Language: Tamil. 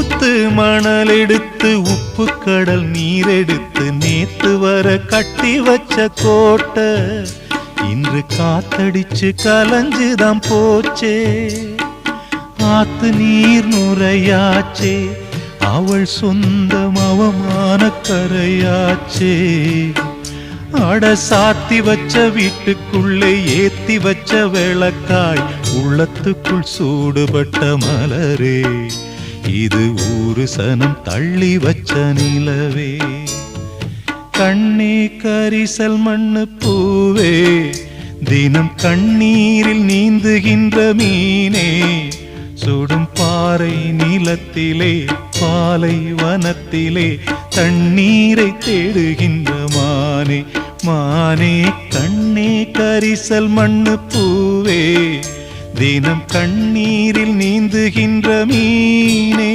ஊத்து மணல் எடுத்து உப்பு கடல் நீர் எடுத்து நேத்து வர கட்டி வச்ச கோட்டை இன்று காத்தடிச்சு கலஞ்சுதான் போச்சே. ஆத்து நீர் நுரையாச்சே, அவள் சொந்தம் அவமான கரையாச்சே. அட சாத்தி வச்ச வீட்டுக்குள்ளே ஏத்தி வச்ச விளக்காய் உள்ளத்துக்குள் சூடுபட்ட மலரே, இது ஊரு சனம் தள்ளி வச்ச நிலவே. கண்ணே கரிசல் மண்ணு பூவே, தினம் கண்ணீரில் நீந்துகின்ற மீனே, சுடும் பாறை நிலத்திலே பாலை வனத்திலே தண்ணீரை தேடுகின்ற மானே. மானே கண்ணே கரிசல் மண்ணு பூவே, தினம் கண்ணீரில் நீந்துகின்ற மீனே.